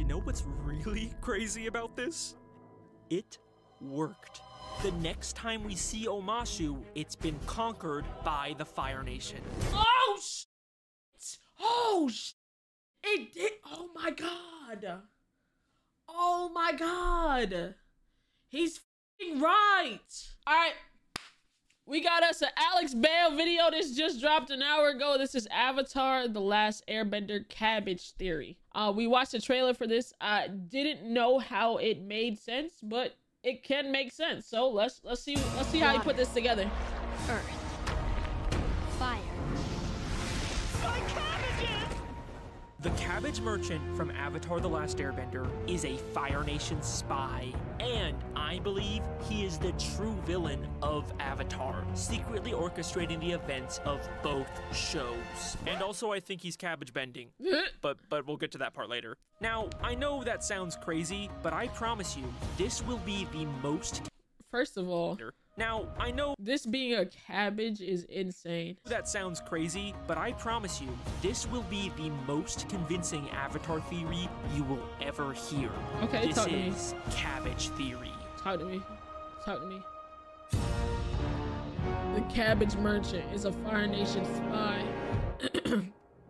know what's really crazy about this? It worked. The next time we see Omashu, it's been conquered by the Fire Nation. Oh, shit! Oh, shit! It did! Oh my god! Oh my god! He's f***ing right! Alright. We got us an Alex Bale video. This just dropped an hour ago. This is Avatar: The Last Airbender Cabbage Theory. We watched the trailer for this. I didn't know how it made sense, but it can make sense. So let's see how you put this together. Earth. Fire. My cabbages! The Cabbage Merchant from Avatar: The Last Airbender is a Fire Nation spy, and I believe he is the true villain of Avatar, secretly orchestrating the events of both shows. And also I think he's cabbage bending, but we'll get to that part later. Now, I know that sounds crazy, but I promise you, this will be the most... First of all, now, I know this being a cabbage is insane. that sounds crazy, but I promise you, this will be the most convincing Avatar theory you will ever hear. Okay, this talk to me. is Cabbage Theory. Talk to me. Talk to me. The Cabbage Merchant is a Fire Nation spy.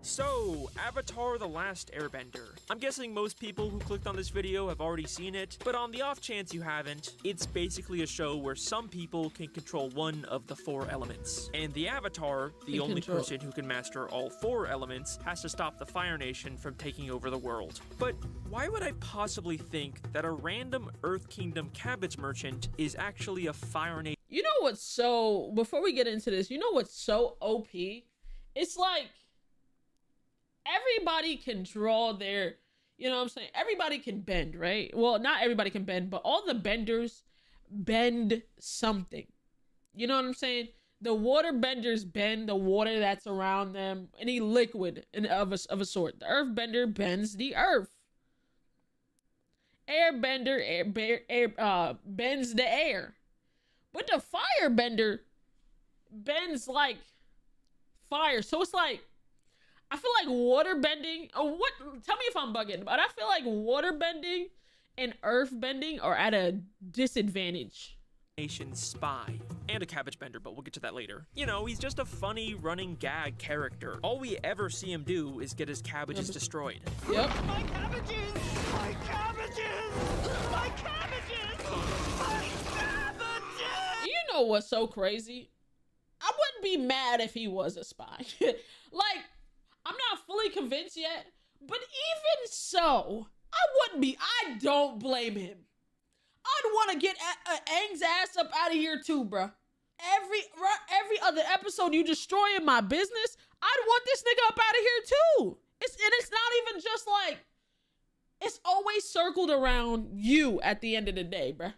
So, Avatar: The Last Airbender. I'm guessing most people who clicked on this video have already seen it, but on the off chance you haven't, it's basically a show where some people can control one of the 4 elements. And the Avatar, the only person who can master all 4 elements, has to stop the Fire Nation from taking over the world. But why would I possibly think that a random Earth Kingdom cabbage merchant is actually a Fire Nation? You know what's so... Before we get into this, you know what's so OP? It's like... Everybody can draw their, you know what I'm saying? Everybody can bend, right? Well, not everybody can bend, but all the benders bend something. You know what I'm saying? The water benders bend the water that's around them, any liquid of a sort. The earth bender bends the earth. Airbender bends the air. But the firebender bends like fire. So it's like, I feel like water bending, or what, tell me if I'm bugging, but I feel like water bending and earth bending are at a disadvantage. Nation spy and a cabbage bender, but we'll get to that later. You know, he's just a funny running gag character. All we ever see him do is get his cabbages destroyed. Yep. My cabbages! My cabbages! My cabbages! My cabbages! You know what's so crazy? I wouldn't be mad if he was a spy. Like, I'm not fully convinced yet, but even so, I don't blame him. I'd want to get Aang's ass up out of here too, bruh. Every other episode you destroying my business, I'd want this nigga up out of here too. It's not even just like, it's always circled around you at the end of the day, bruh.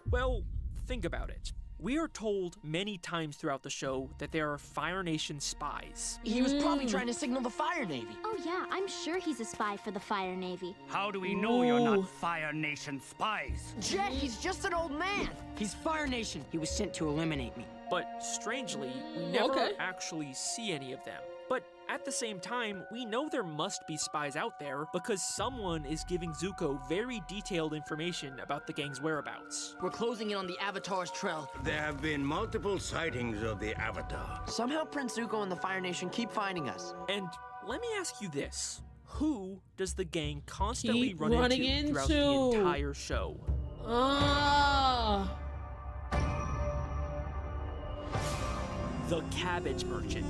Well, think about it. We are told many times throughout the show that there are Fire Nation spies. He was probably trying to signal the Fire Navy. Oh yeah, I'm sure he's a spy for the Fire Navy. How do we know you're not Fire Nation spies? Jet, he's just an old man. He's Fire Nation. He was sent to eliminate me. But strangely, we never actually see any of them. But at the same time, we know there must be spies out there because someone is giving Zuko very detailed information about the gang's whereabouts. We're closing in on the Avatar's trail. There have been multiple sightings of the Avatar. Somehow Prince Zuko and the Fire Nation keep finding us. And let me ask you this. Who does the gang constantly Keep run running into throughout the entire show? The Cabbage Merchant.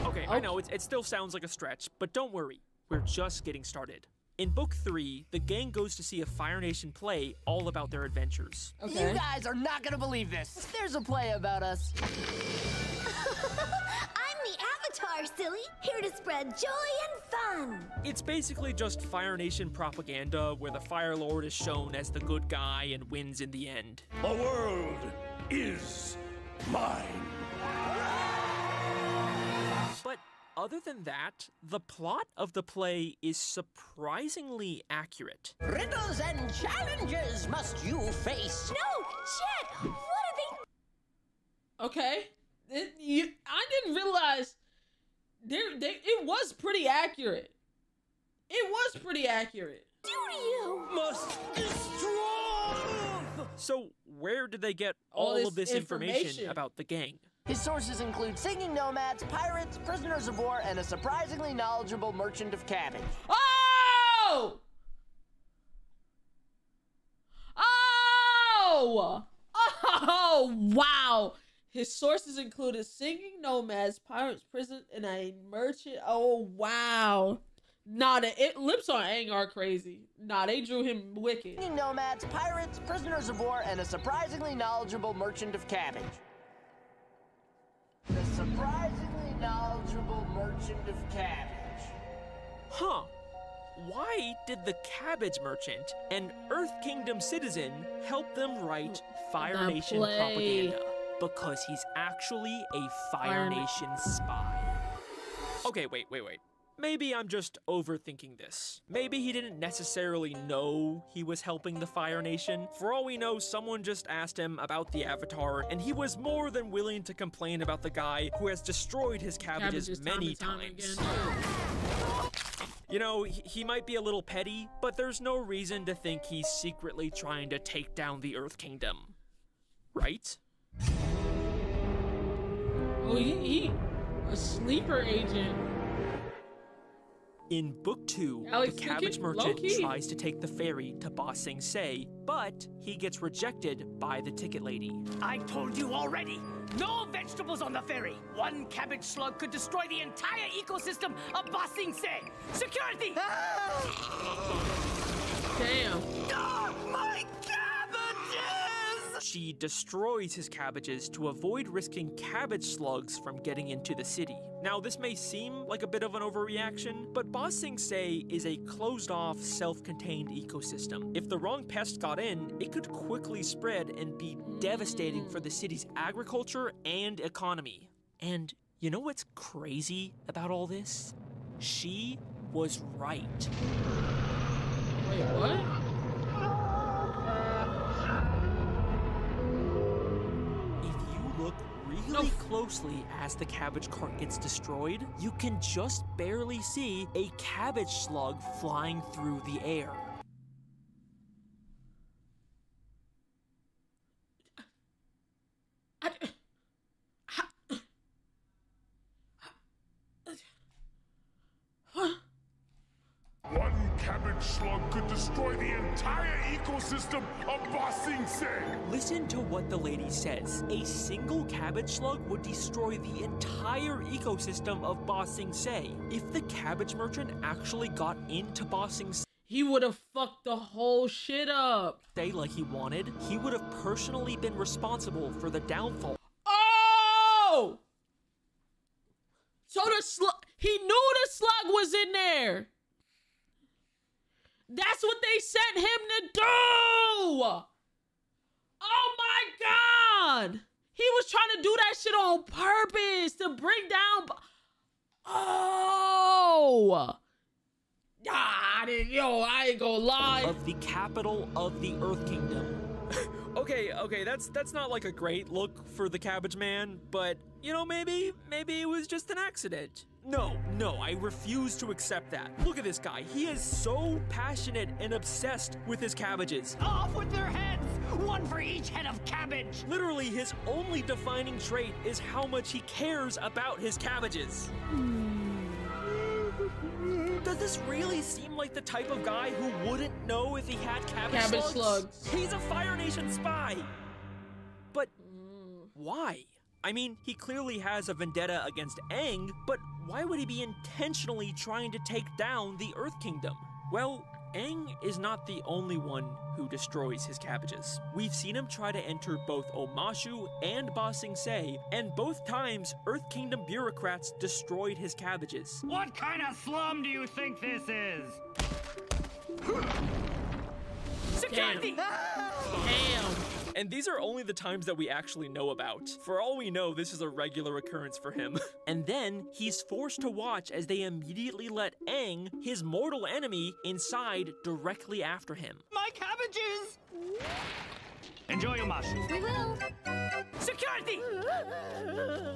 Okay, I know, it still sounds like a stretch, but don't worry. We're just getting started. In Book 3, the gang goes to see a Fire Nation play all about their adventures. Okay. You guys are not gonna believe this. There's a play about us. I'm the Avatar, silly. Here to spread joy and fun. It's basically just Fire Nation propaganda where the Fire Lord is shown as the good guy and wins in the end. The world is mine. But other than that, the plot of the play is surprisingly accurate. Riddles and challenges must you face. No, Jet, what are they? Okay. I didn't realize it was pretty accurate. It was pretty accurate. Due to you. Must destroy! So where did they get All all of this this information information. about the gang? His sources include singing nomads, pirates, prisoners of war, and a surprisingly knowledgeable merchant of cabbage. Oh! Oh! Oh, wow. His sources included singing nomads, pirates, prison, and a merchant. Oh, wow. Nah, the lips on Aang are crazy. Nah, they drew him wicked. Singing nomads, pirates, prisoners of war, and a surprisingly knowledgeable merchant of cabbage. The surprisingly knowledgeable merchant of cabbage. Huh. Why did the Cabbage Merchant, an Earth Kingdom citizen, help them write Fire The Nation play. propaganda? Because he's actually a Fire Nation spy. Okay, wait. Maybe I'm just overthinking this. Maybe he didn't necessarily know he was helping the Fire Nation. For all we know, someone just asked him about the Avatar, and he was more than willing to complain about the guy who has destroyed his cabbages many times. You know, he might be a little petty, but there's no reason to think he's secretly trying to take down the Earth Kingdom. Right? Oh, he a sleeper agent. In Book 2, Alex, the Cabbage Merchant low-key. tries to take the ferry to Ba Sing Se, but he gets rejected by the ticket lady. I told you already. No vegetables on the ferry. One cabbage slug could destroy the entire ecosystem of Ba Sing Se. Security! Damn. My cabbages! She destroys his cabbages to avoid risking cabbage slugs from getting into the city. Now, this may seem like a bit of an overreaction, but Ba Sing Se is a closed-off, self-contained ecosystem. If the wrong pest got in, it could quickly spread and be devastating for the city's agriculture and economy. And you know what's crazy about all this? She was right. Wait, what? Really closely as the cabbage cart gets destroyed, you can just barely see a cabbage slug flying through the air. One cabbage slug could destroy the entire ecosystem of Ba Sing Se. Listen to what the lady says. A single cabbage slug would destroy the entire ecosystem of Ba Sing Se. If the Cabbage Merchant actually got into Ba Sing Se He would have fucked the whole shit up. like he wanted, he would have personally been responsible for the downfall. Oh! So the slug, he knew the slug was in there. That's what they sent him to do! Oh my God! He was trying to do that shit on purpose to bring down... Oh! Ah, I ain't gonna lie. Of the capital of the Earth Kingdom. Okay, that's not like a great look for the Cabbage Man, but, you know, maybe it was just an accident. No, I refuse to accept that. Look at this guy. He is so passionate and obsessed with his cabbages. Off with their heads! One for each head of cabbage! Literally, his only defining trait is how much he cares about his cabbages. Does this really seem like the type of guy who wouldn't know if he had cabbage slugs? He's a Fire Nation spy! But why? I mean, he clearly has a vendetta against Aang, but why would he be intentionally trying to take down the Earth Kingdom? Well, Aang is not the only one who destroys his cabbages. We've seen him try to enter both Omashu and Ba Sing Se, and both times Earth Kingdom bureaucrats destroyed his cabbages. What kind of slum do you think this is? Security! Damn. And these are only the times that we actually know about. For all we know, this is a regular occurrence for him. And then, he's forced to watch as they immediately let Aang, his mortal enemy, inside directly after him. My cabbages! Enjoy your mushroom. We will. Security!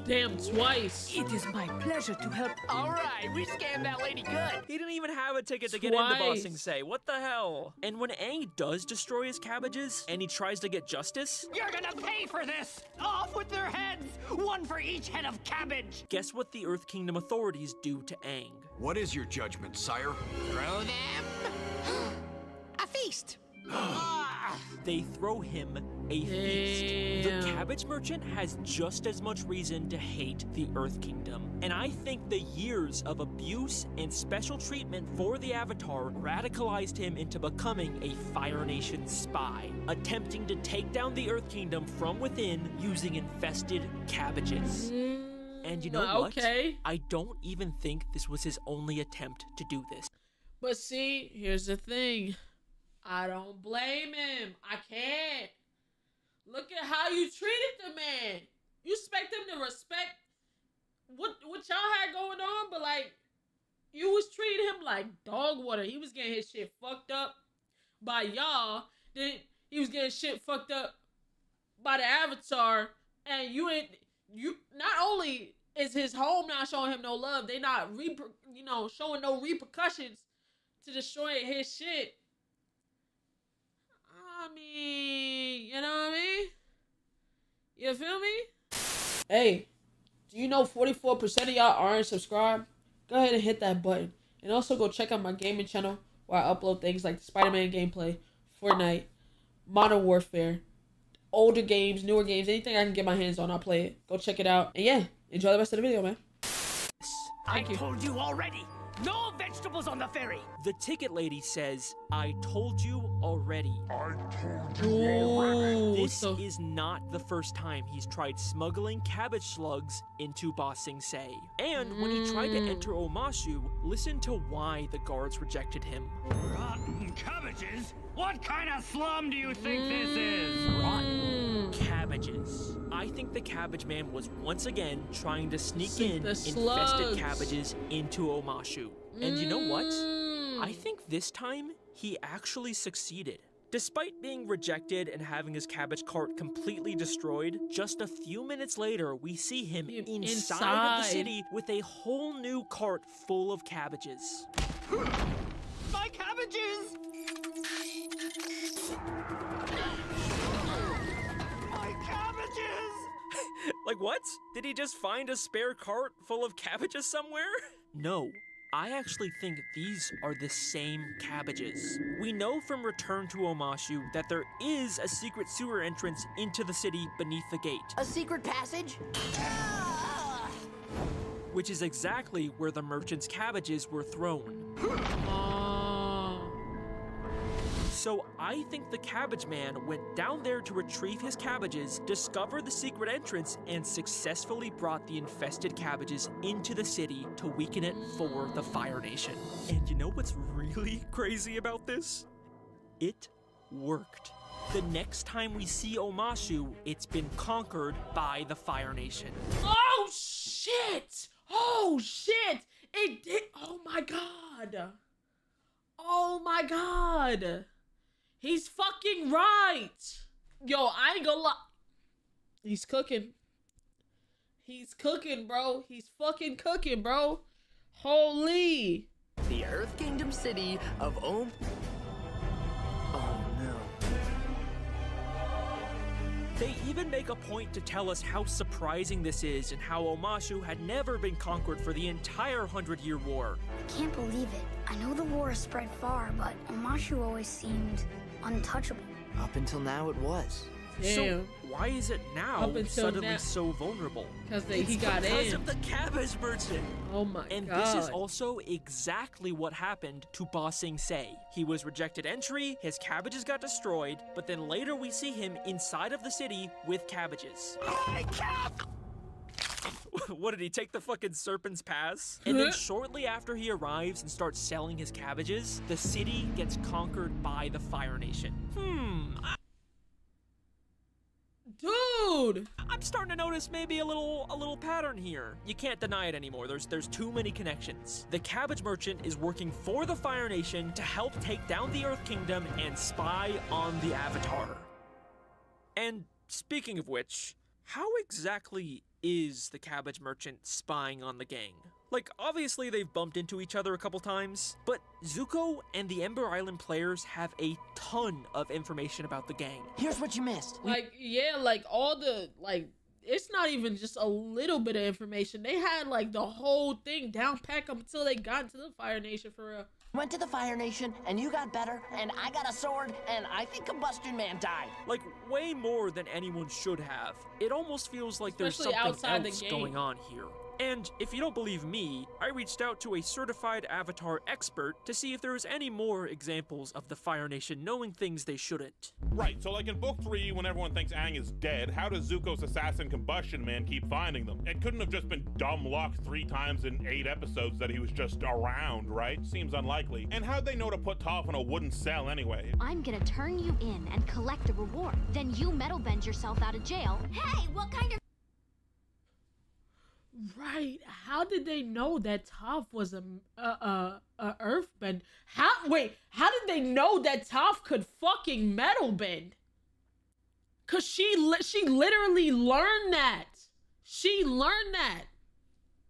Damn, twice. It is my pleasure to help. All right, we scammed that lady good. He didn't even have a ticket to get into Ba Sing Se. What the hell? And when Aang does destroy his cabbages and he tries to get justice, You're gonna pay for this! Off with their heads! One for each head of cabbage! guess what the Earth Kingdom authorities do to Aang? What is your judgment, sire? Throw them. A feast. They throw him a feast. The cabbage merchant has just as much reason to hate the Earth Kingdom. And I think the years of abuse and special treatment for the Avatar radicalized him into becoming a Fire Nation spy, attempting to take down the Earth Kingdom from within using infested cabbages. And you know what? I don't even think this was his only attempt to do this. But see, here's the thing. I don't blame him. I can't. Look at how you treated the man. You expect him to respect what y'all had going on, but like, you was treating him like dog water. He was getting his shit fucked up by y'all. Then he was getting shit fucked up by the Avatar. And you not only is his home not showing him no love, they not showing no repercussions to destroying his shit. I mean, you know what I mean? You feel me? Hey, do you know 44% of y'all aren't subscribed? Go ahead and hit that button. And also go check out my gaming channel where I upload things like Spider-Man gameplay, Fortnite, Modern Warfare, older games, newer games, anything I can get my hands on, I'll play it. Go check it out. And yeah, enjoy the rest of the video, man. I told you already. No vegetables on the ferry. The ticket lady says, I told you already. I told you already. This is not the first time he's tried smuggling cabbage slugs into Ba Sing Se. And when he tried to enter Omashu, listen to why the guards rejected him. Rotten cabbages? What kind of slum do you think this is? Rotten cabbages. I think the cabbage man was once again trying to sneak in infested cabbages into Omashu. And you know what? I think this time he actually succeeded. Despite being rejected and having his cabbage cart completely destroyed, just a few minutes later we see him inside of the city with a whole new cart full of cabbages. My cabbages! My cabbages! Like what? Did he just find a spare cart full of cabbages somewhere? No. I actually think these are the same cabbages. We know from Return to Omashu that there is a secret sewer entrance into the city beneath the gate. A secret passage? Which is exactly where the merchant's cabbages were thrown. So I think the cabbage man went down there to retrieve his cabbages, discovered the secret entrance, and successfully brought the infested cabbages into the city to weaken it for the Fire Nation. And you know what's really crazy about this? It worked. The next time we see Omashu, it's been conquered by the Fire Nation. Oh shit! Oh shit! It did. Oh my god! Oh my god! He's fucking right! Yo, I ain't gonna lie. He's cooking. He's cooking, bro. He's fucking cooking, bro. Holy. The Earth Kingdom city of Oh no. They even make a point to tell us how surprising this is and how Omashu had never been conquered for the entire 100-Year War. I can't believe it. I know the war has spread far, but Omashu always seemed untouchable. Up until now it was. Damn. So why is it now suddenly so vulnerable? Because he got in. Because of the cabbage merchant. Oh my god. And this is also exactly what happened to Ba Sing Se. He was rejected entry, his cabbages got destroyed, but then later we see him inside of the city with cabbages. What, did he take the fucking serpent's pass? And then shortly after he arrives and starts selling his cabbages, the city gets conquered by the Fire Nation. Dude! I'm starting to notice maybe a little pattern here. You can't deny it anymore. There's too many connections. The cabbage merchant is working for the Fire Nation to help take down the Earth Kingdom and spy on the Avatar. And speaking of which, how exactly is the Cabbage Merchant spying on the gang? Like, obviously they've bumped into each other a couple times, but Zuko and the Ember Island players have a ton of information about the gang. Here's what you missed. Like, yeah, like all the, like, it's not even just a little bit of information. They had like the whole thing down packed up until they got into the Fire Nation for real. Went to the Fire Nation, and you got better, and I got a sword, and I think Combustion Man died. Like, way more than anyone should have. It almost feels like Especially there's something outside else the game. going on here. And if you don't believe me, I reached out to a certified Avatar expert to see if there was any more examples of the Fire Nation knowing things they shouldn't. Right, so like in Book 3, when everyone thinks Aang is dead, how does Zuko's assassin Combustion Man keep finding them? It couldn't have just been dumb luck 3 times in 8 episodes that he was just around, right? Seems unlikely. And how'd they know to put Toph in a wooden cell anyway? I'm gonna turn you in and collect a reward. Then you metal bend yourself out of jail. Hey, what kind of... Right. How did they know that Toph was a earthbend? How did they know that Toph could fucking metal bend? Cause she literally learned that. She learned that.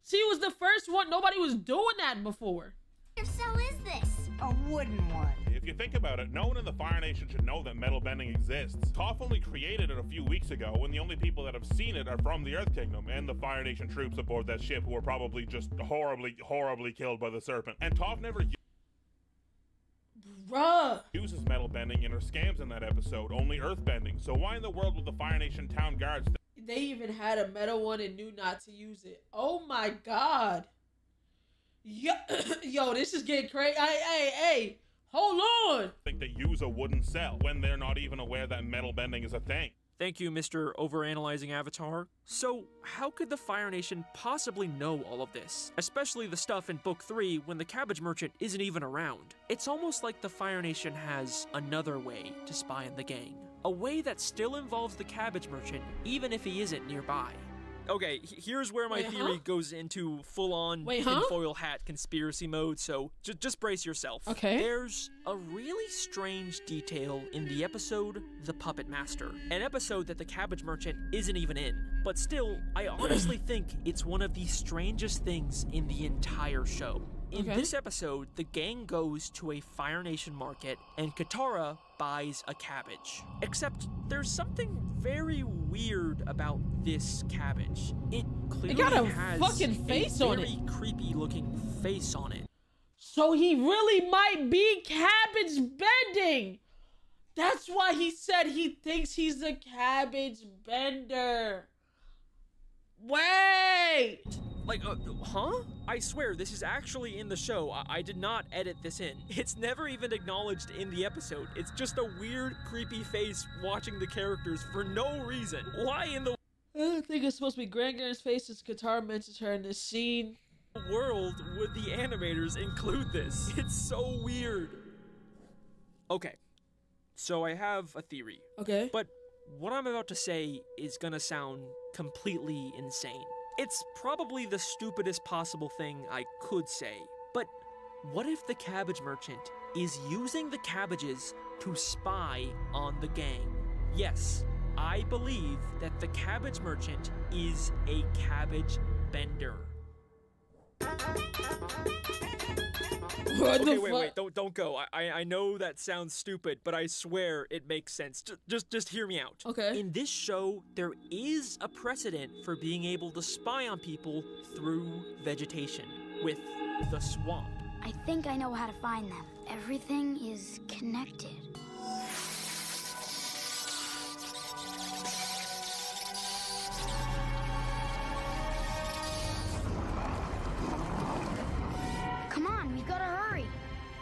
She was the first one. Nobody was doing that before. What cell is this? A wooden one. If you think about it, no one in the Fire Nation should know that metal bending exists. Toph only created it a few weeks ago, and the only people that have seen it are from the Earth Kingdom and the Fire Nation troops aboard that ship who were probably just horribly killed by the serpent. And Toph never uses metal bending in her scams in that episode, only earth bending. So why in the world would the Fire Nation town guards... They even had a metal one and knew not to use it. Oh my god. Yo, this is getting crazy. Hey. Hold on! think they use a wooden cell when they're not even aware that metal bending is a thing. Thank you, Mr. Overanalyzing Avatar. So, how could the Fire Nation possibly know all of this? Especially the stuff in Book 3 when the Cabbage Merchant isn't even around. It's almost like the Fire Nation has another way to spy on the gang. A way that still involves the Cabbage Merchant, even if he isn't nearby. Okay, here's where my theory goes into full-on tinfoil hat conspiracy mode, so just brace yourself. Okay. There's a really strange detail in the episode The Puppet Master, an episode that the Cabbage Merchant isn't even in. But still, I honestly think it's one of the strangest things in the entire show. In this episode, the gang goes to a Fire Nation market, and Katara buys a cabbage. Except, there's something very weird about this cabbage. It clearly has fucking face on it. A very creepy looking face on it. So he really might be cabbage bending. That's why he said he thinks he's a cabbage bender. Wait! Like, huh? I swear, this is actually in the show. I did not edit this in. It's never even acknowledged in the episode. It's just a weird, creepy face watching the characters for no reason. Why in the I think it's supposed to be Grandgaren's face as Katara mentions her in this scene. world would the animators include this? It's so weird. Okay, so I have a theory. Okay. But what I'm about to say is gonna sound completely insane. It's probably the stupidest possible thing I could say, but what if the Cabbage Merchant is using the cabbages to spy on the gang? Yes, I believe that the Cabbage Merchant is a cabbage bender. Okay, wait, don't go. I know that sounds stupid, but I swear it makes sense. Just hear me out. Okay. In this show, there is a precedent for being able to spy on people through vegetation, with the swamp. I think I know how to find them. Everything is connected. Come on, we gotta hurry.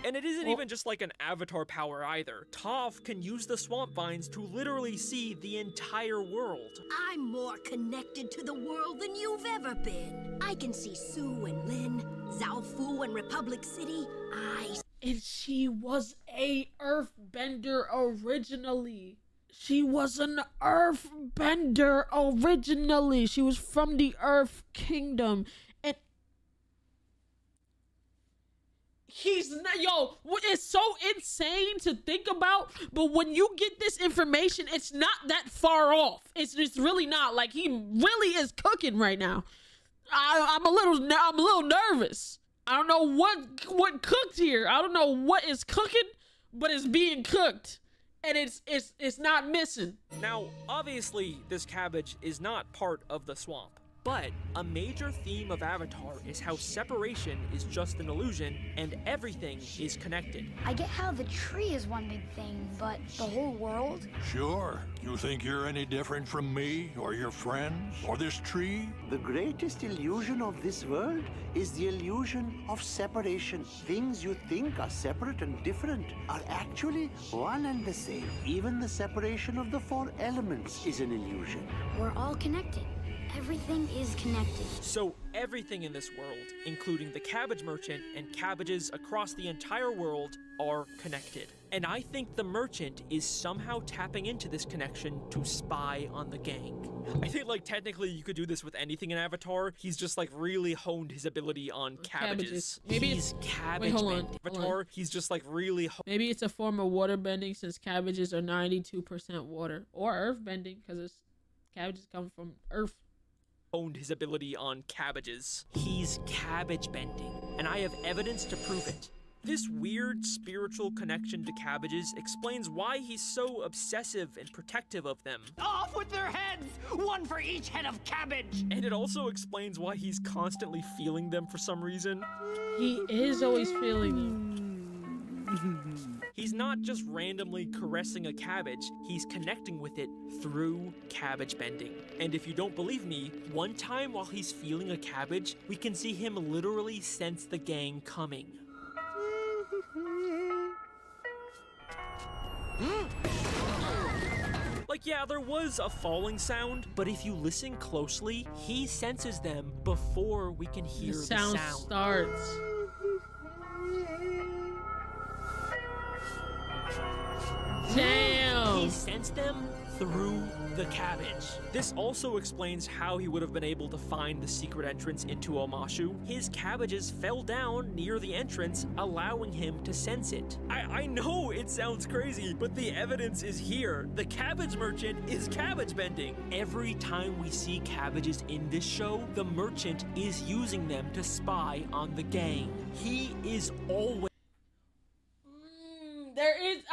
And it isn't even just like an avatar power either. Toph can use the swamp vines to literally see the entire world. I'm more connected to the world than you've ever been. I can see Sue and Lin, Zaofu and Republic City. And she was a earthbender originally. She was an earthbender originally. She was from the Earth Kingdom. And He's not, yo, it's so insane to think about, but when you get this information, it's not that far off. It's really not. Like, he really is cooking right now. I'm a little nervous. I don't know what cooked here. I don't know what is cooking, but it's being cooked. And it's not missing. Now, obviously, this cabbage is not part of the swamp. But a major theme of Avatar is how separation is just an illusion and everything is connected. I get how the tree is one big thing, but the whole world? Sure. You think you're any different from me, or your friends, or this tree? The greatest illusion of this world is the illusion of separation. Things you think are separate and different are actually one and the same. Even the separation of the 4 elements is an illusion. We're all connected. Everything is connected. So everything in this world, including the cabbage merchant and cabbages across the entire world, are connected. And I think the merchant is somehow tapping into this connection to spy on the gang. I think, like, technically you could do this with anything in Avatar. He's just, like, really honed his ability on cabbages. Maybe he's cabbage bending. Avatar, he's just, like, really maybe it's a form of water bending, since cabbages are 92% water. Or earth bending, because cabbages come from earth. Honed his ability on cabbages. He's cabbage bending, and I have evidence to prove it. This weird spiritual connection to cabbages explains why he's so obsessive and protective of them. Off with their heads! One for each head of cabbage! And it also explains why he's constantly feeling them for some reason. He is always feeling them. He's not just randomly caressing a cabbage, he's connecting with it through cabbage bending. And if you don't believe me, one time while he's feeling a cabbage, we can see him literally sense the gang coming. Like, yeah, there was a falling sound, but if you listen closely, he senses them before we can hear the sound. Starts. Damn! He sensed them through the cabbage. This also explains how he would have been able to find the secret entrance into Omashu. His cabbages fell down near the entrance, allowing him to sense it. I know it sounds crazy, but the evidence is here. The cabbage merchant is cabbage bending. Every time we see cabbages in this show, the merchant is using them to spy on the gang. He is always...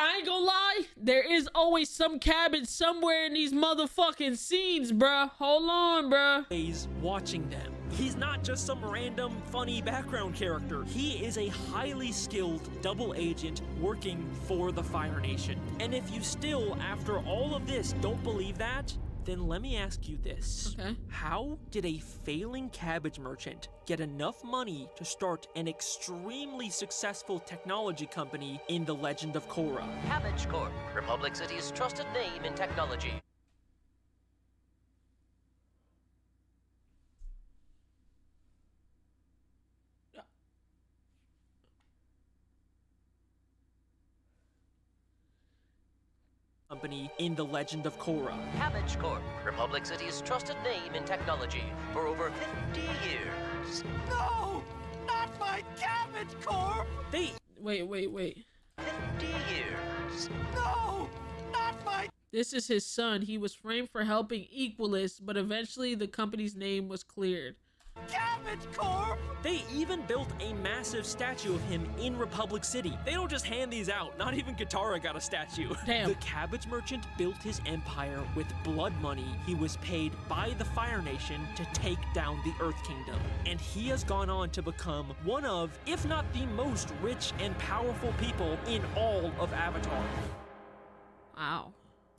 I ain't gonna lie, there is always some cabbage somewhere in these motherfucking scenes, bruh. Hold on, bruh. He's watching them. He's not just some random, funny background character. He is a highly skilled double agent working for the Fire Nation. And if you still, after all of this, don't believe that, then let me ask you this. Okay. How did a failing cabbage merchant get enough money to start an extremely successful technology company in the Legend of Korra? Cabbage Corp, Republic City's trusted name in technology. Company in the Legend of Korra. Cabbage Corp, Republic City's trusted name in technology for over 50 years. No! Not my Cabbage Corp! Wait. 50 years. No! Not my... This is his son. He was framed for helping Equalists, but eventually the company's name was cleared. Cabbage Corp! They even built a massive statue of him in Republic City. They don't just hand these out. Not even Katara got a statue. Damn. The cabbage merchant built his empire with blood money he was paid by the Fire Nation to take down the Earth Kingdom. And he has gone on to become one of, if not the most rich and powerful people in all of Avatar. Wow.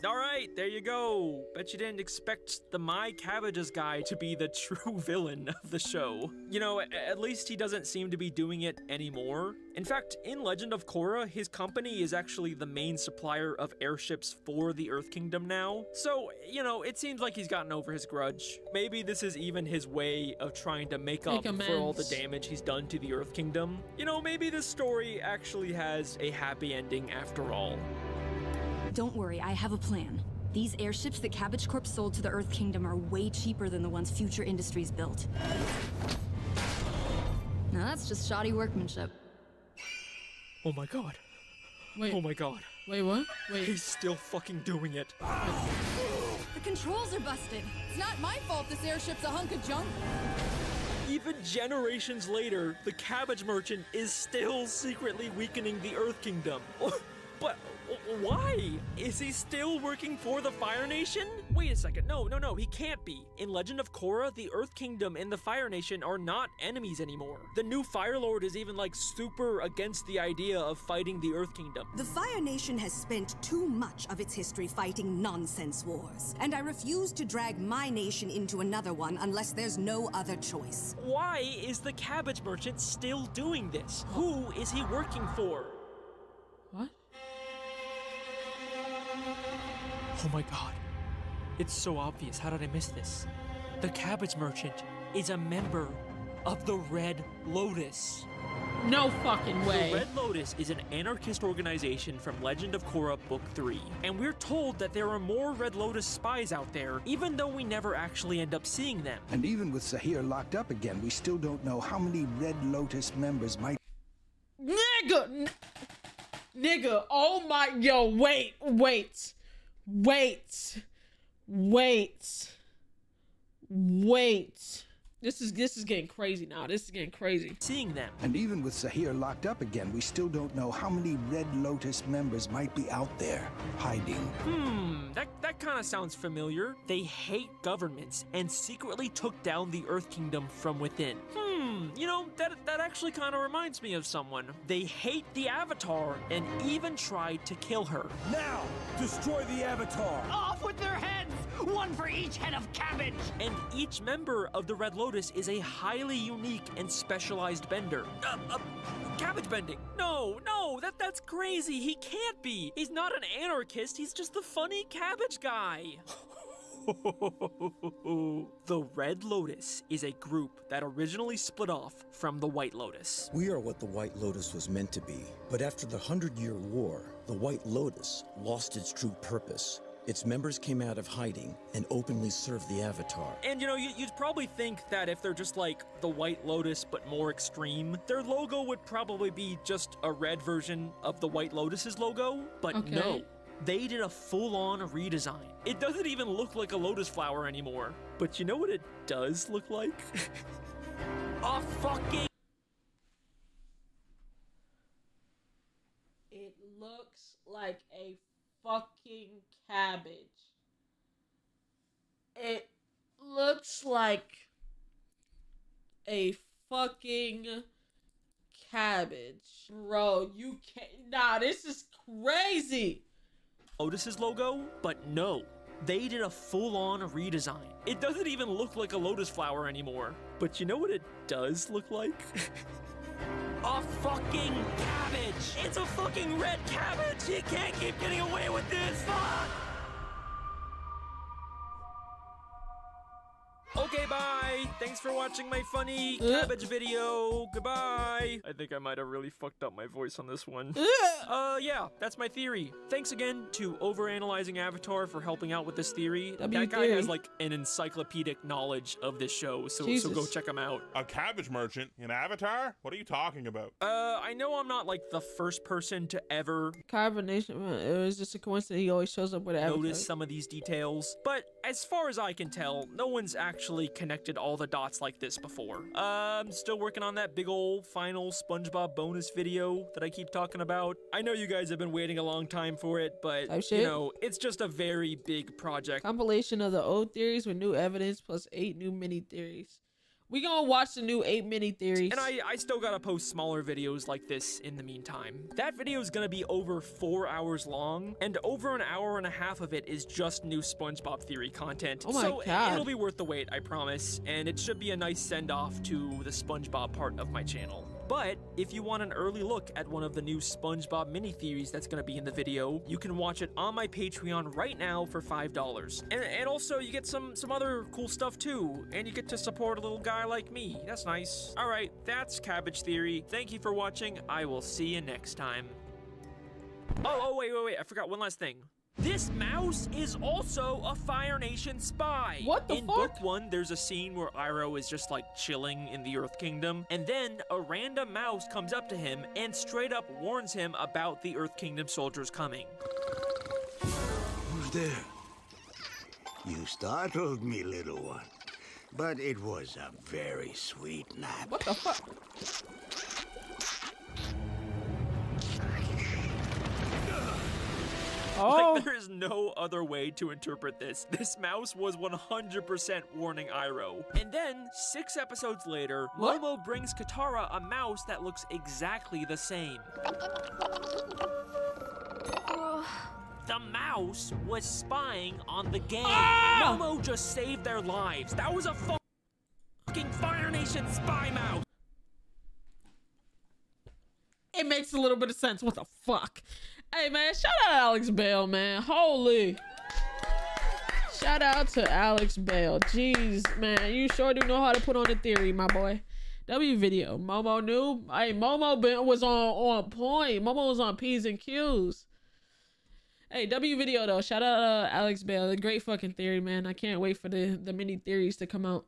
All right, there you go. Bet you didn't expect the My Cabbages guy to be the true villain of the show. You know, at least he doesn't seem to be doing it anymore. In fact, in Legend of Korra, his company is actually the main supplier of airships for the Earth Kingdom now. So, you know, it seems like he's gotten over his grudge. Maybe this is even his way of trying to make up for all the damage he's done to the Earth Kingdom. You know, maybe this story actually has a happy ending after all. Don't worry, I have a plan. These airships that Cabbage Corp sold to the Earth Kingdom are way cheaper than the ones Future Industries built. Now that's just shoddy workmanship. Oh my god. Wait. Oh my god. Wait, what? Wait. He's still fucking doing it. The controls are busted. It's not my fault this airship's a hunk of junk. Even generations later, the Cabbage Merchant is still secretly weakening the Earth Kingdom. But why? Is he still working for the Fire Nation? Wait a second, no, he can't be. In Legend of Korra, the Earth Kingdom and the Fire Nation are not enemies anymore. The new Fire Lord is even like super against the idea of fighting the Earth Kingdom. The Fire Nation has spent too much of its history fighting nonsense wars, and I refuse to drag my nation into another one unless there's no other choice. Why is the Cabbage Merchant still doing this? Who is he working for? What? Oh my god. It's so obvious. How did I miss this? The Cabbage Merchant is a member of the Red Lotus. No fucking way. The Red Lotus is an anarchist organization from Legend of Korra Book 3. And we're told that there are more Red Lotus spies out there, even though we never actually end up seeing them. And even with Zahir locked up again, we still don't know how many Red Lotus members might... Nigga, oh my... Yo, wait. This is getting crazy now. This is getting crazy. Seeing them. And even with Zahir locked up again, we still don't know how many Red Lotus members might be out there, hiding. That kind of sounds familiar. They hate governments and secretly took down the Earth Kingdom from within. You know, that actually kind of reminds me of someone. They hate the Avatar and even tried to kill her. Now, destroy the Avatar! Off with their heads! One for each head of cabbage! And each member of the Red Lotus is a highly unique and specialized bender. Cabbage bending. No, that's crazy. He can't be. He's not an anarchist. He's just the funny cabbage guy. The Red Lotus is a group that originally split off from the White Lotus. We are what the White Lotus was meant to be, but after the 100-Year War, the White Lotus lost its true purpose. Its members came out of hiding and openly served the Avatar. And you know, you'd probably think that if they're just like the White Lotus but more extreme, their logo would probably be just a red version of the White Lotus's logo, but no. They did a full-on redesign. It doesn't even look like a lotus flower anymore. But you know what it does look like? A fucking... It looks like a fucking cabbage. It looks like a fucking cabbage. Bro, you can't... Nah, this is crazy. Lotus's logo, but no. They did a full-on redesign. It doesn't even look like a lotus flower anymore. But you know what it does look like? A fucking cabbage! It's a fucking red cabbage! You can't keep getting away with this! Fuck! Okay, bye! Thanks for watching my funny cabbage video. Goodbye! I think I might have really fucked up my voice on this one. Yeah, that's my theory. Thanks again to Overanalyzing Avatar for helping out with this theory. That guy has like an encyclopedic knowledge of this show, so go check him out. A cabbage merchant in Avatar? What are you talking about? I know I'm not like the first person to ever Carbonation, it was just a coincidence. He always shows up with Avatar. Notice some of these details, but as far as I can tell, no one's actually connected all the dots like this before. I'm still working on that big ol' final SpongeBob bonus video that I keep talking about. I know you guys have been waiting a long time for it, but you know, it's just a very big project. Compilation of the old theories with new evidence plus 8 new mini theories. We gonna watch the new 8 mini theories. And I still gotta post smaller videos like this in the meantime. That video is gonna be over 4 hours long, and over an hour and a half of it is just new SpongeBob theory content. Oh my God. It'll be worth the wait, I promise, and it should be a nice send-off to the SpongeBob part of my channel. But if you want an early look at one of the new SpongeBob mini theories that's gonna be in the video, you can watch it on my Patreon right now for $5. And also you get some other cool stuff too, and you get to support a little guy like me. That's nice. All right, that's Cabbage Theory. Thank you for watching. I will see you next time. Oh, wait. I forgot one last thing. This mouse is also a Fire Nation spy. What the In fuck? book 1, there's a scene where Iroh is just like chilling in the Earth Kingdom, and then a random mouse comes up to him and straight up warns him about the Earth Kingdom soldiers coming. Who's there? You startled me, little one. But it was a very sweet nap. What the fuck? Oh. Like, there is no other way to interpret this. This mouse was 100% warning Iroh. And then, 6 episodes later, What? Momo brings Katara a mouse that looks exactly the same. The mouse was spying on the gang. Ah! Momo just saved their lives. That was a fucking Fire Nation spy mouse. It makes a little bit of sense. What the fuck? Hey, man, shout out Alex Bale, man. Holy. Shout out to Alex Bale. Jeez, man, you sure do know how to put on a theory, my boy. W video. Momo knew. Hey, Momo was on point. Momo was on P's and Q's. Hey, W video, though. Shout out Alex Bale. A great fucking theory, man. I can't wait for the mini theories to come out.